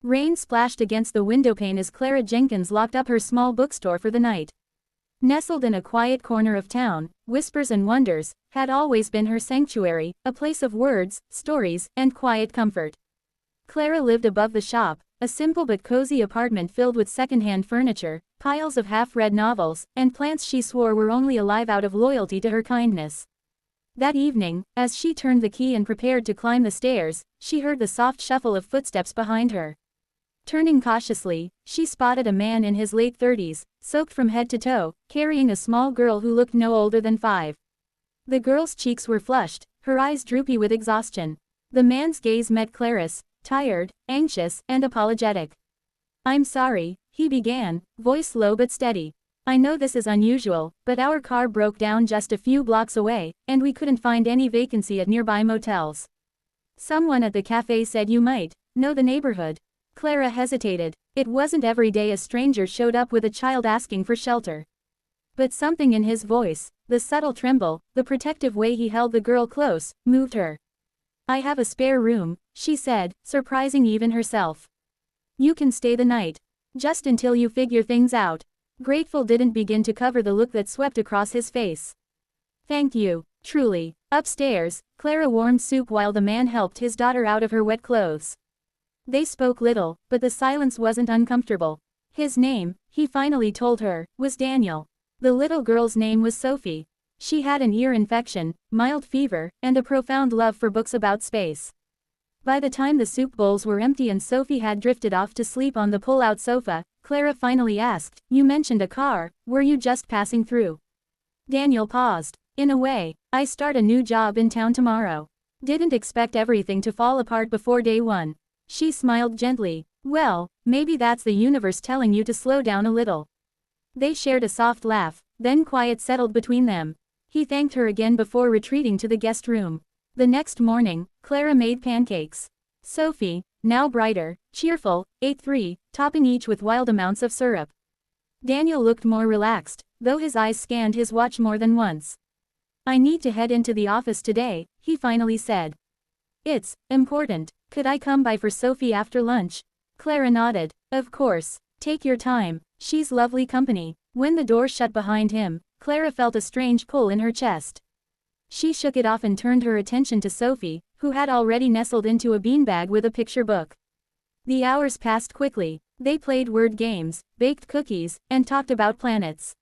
Rain splashed against the windowpane as Clara Jenkins locked up her small bookstore for the night. Nestled in a quiet corner of town, Whispers and Wonders had always been her sanctuary, a place of words, stories, and quiet comfort. Clara lived above the shop, a simple but cozy apartment filled with second-hand furniture, piles of half-read novels, and plants she swore were only alive out of loyalty to her kindness. That evening, as she turned the key and prepared to climb the stairs, she heard the soft shuffle of footsteps behind her. Turning cautiously, she spotted a man in his late 30s, soaked from head to toe, carrying a small girl who looked no older than 5. The girl's cheeks were flushed, her eyes droopy with exhaustion. The man's gaze met Clara's, tired, anxious, and apologetic. "I'm sorry," he began, voice low but steady. "I know this is unusual, but our car broke down just a few blocks away, and we couldn't find any vacancy at nearby motels. Someone at the cafe said you might know the neighborhood." Clara hesitated. It wasn't every day a stranger showed up with a child asking for shelter. But something in his voice, the subtle tremble, the protective way he held the girl close, moved her. "I have a spare room," she said, surprising even herself. "You can stay the night. Just until you figure things out." Grateful didn't begin to cover the look that swept across his face. "Thank you, truly." Upstairs, Clara warmed soup while the man helped his daughter out of her wet clothes. They spoke little, but the silence wasn't uncomfortable. His name, he finally told her, was Daniel. The little girl's name was Sophie. She had an ear infection, mild fever, and a profound love for books about space. By the time the soup bowls were empty and Sophie had drifted off to sleep on the pull-out sofa, Clara finally asked, "You mentioned a car, were you just passing through?" Daniel paused. "In a way, I start a new job in town tomorrow. Didn't expect everything to fall apart before day one." She smiled gently. "Well, maybe that's the universe telling you to slow down a little." They shared a soft laugh, then quiet settled between them. He thanked her again before retreating to the guest room. The next morning, Clara made pancakes. Sophie, now brighter, cheerful, ate 3, topping each with wild amounts of syrup. Daniel looked more relaxed, though his eyes scanned his watch more than once. "I need to head into the office today," he finally said. "It's important. Could I come by for Sophie after lunch?" Clara nodded. "Of course. Take your time. She's lovely company." When the door shut behind him, Clara felt a strange pull in her chest. She shook it off and turned her attention to Sophie, who had already nestled into a beanbag with a picture book. The hours passed quickly. They played word games, baked cookies, and talked about planets.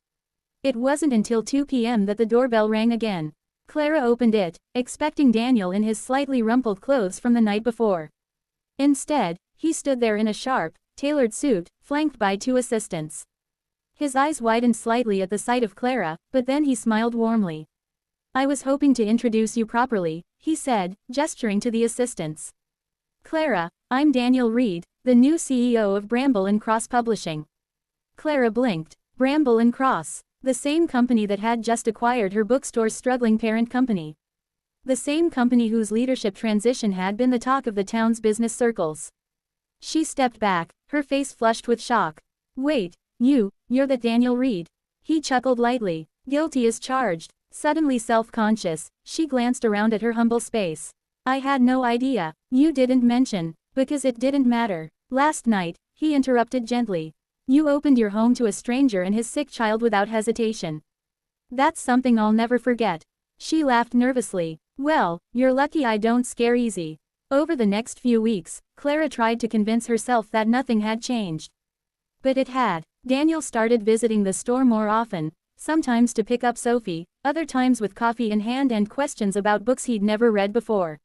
It wasn't until 2 p.m. that the doorbell rang again. Clara opened it, expecting Daniel in his slightly rumpled clothes from the night before. Instead, he stood there in a sharp, tailored suit, flanked by 2 assistants. His eyes widened slightly at the sight of Clara, but then he smiled warmly. "I was hoping to introduce you properly," he said, gesturing to the assistants. "Clara, I'm Daniel Reed, the new CEO of Bramble and Cross Publishing." Clara blinked. Bramble and Cross, the same company that had just acquired her bookstore's struggling parent company. The same company whose leadership transition had been the talk of the town's business circles. She stepped back, her face flushed with shock. "Wait, you're that Daniel Reed?" He chuckled lightly. Guilty as charged. Suddenly self-conscious, she glanced around at her humble space. "I had no idea. You didn't mention." "Because it didn't matter. Last night," he interrupted gently. "You opened your home to a stranger and his sick child without hesitation. That's something I'll never forget." She laughed nervously. "Well, you're lucky I don't scare easy." Over the next few weeks, Clara tried to convince herself that nothing had changed. But it had. Daniel started visiting the store more often, sometimes to pick up Sophie, other times with coffee in hand and questions about books he'd never read before.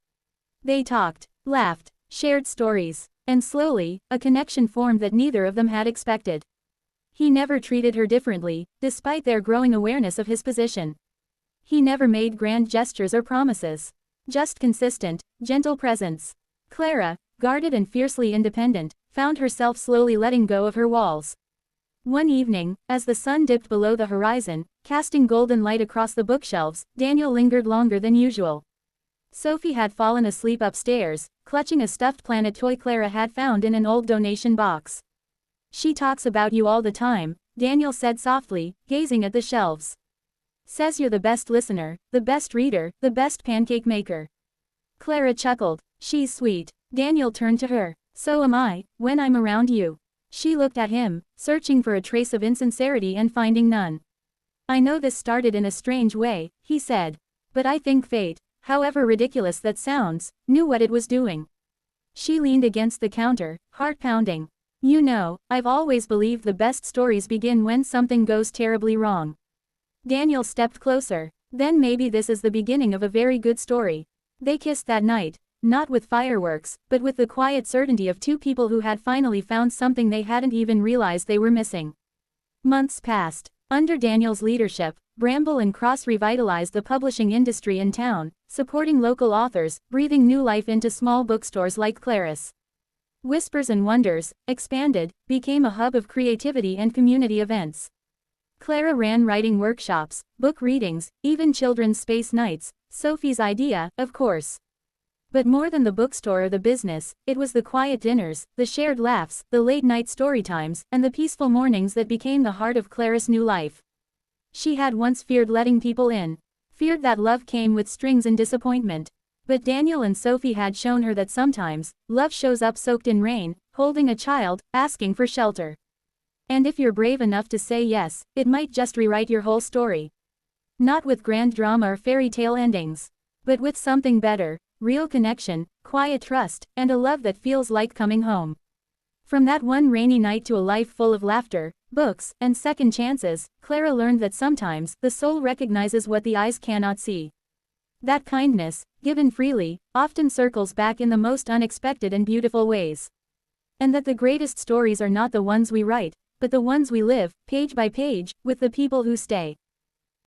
They talked, laughed, shared stories, and slowly, a connection formed that neither of them had expected. He never treated her differently, despite their growing awareness of his position. He never made grand gestures or promises. Just consistent, gentle presence. Clara, guarded and fiercely independent, found herself slowly letting go of her walls. One evening, as the sun dipped below the horizon, casting golden light across the bookshelves, Daniel lingered longer than usual. Sophie had fallen asleep upstairs, clutching a stuffed planet toy Clara had found in an old donation box. "She talks about you all the time," Daniel said softly, gazing at the shelves. "Says you're the best listener, the best reader, the best pancake maker." Clara chuckled. "She's sweet." Daniel turned to her. So am I, when I'm around you. She looked at him, searching for a trace of insincerity and finding none. I know this started in a strange way, he said. But I think fate, however ridiculous that sounds, knew what it was doing. She leaned against the counter, heart pounding. You know, I've always believed the best stories begin when something goes terribly wrong. Daniel stepped closer. Then maybe this is the beginning of a very good story. They kissed that night, not with fireworks, but with the quiet certainty of two people who had finally found something they hadn't even realized they were missing. Months passed. Under Daniel's leadership, Bramble and Cross revitalized the publishing industry in town, supporting local authors, breathing new life into small bookstores like Claris. Whispers and Wonders, expanded, became a hub of creativity and community events. Clara ran writing workshops, book readings, even children's space nights, Sophie's idea, of course. But more than the bookstore or the business, it was the quiet dinners, the shared laughs, the late-night story times, and the peaceful mornings that became the heart of Clara's new life. She had once feared letting people in. Feared that love came with strings and disappointment. But Daniel and Sophie had shown her that sometimes, love shows up soaked in rain, holding a child, asking for shelter. And if you're brave enough to say yes, it might just rewrite your whole story. Not with grand drama or fairy tale endings. But with something better. Real connection, quiet trust, and a love that feels like coming home. From that one rainy night to a life full of laughter, books, and second chances, Clara learned that sometimes the soul recognizes what the eyes cannot see. That kindness, given freely, often circles back in the most unexpected and beautiful ways. And that the greatest stories are not the ones we write, but the ones we live, page by page, with the people who stay.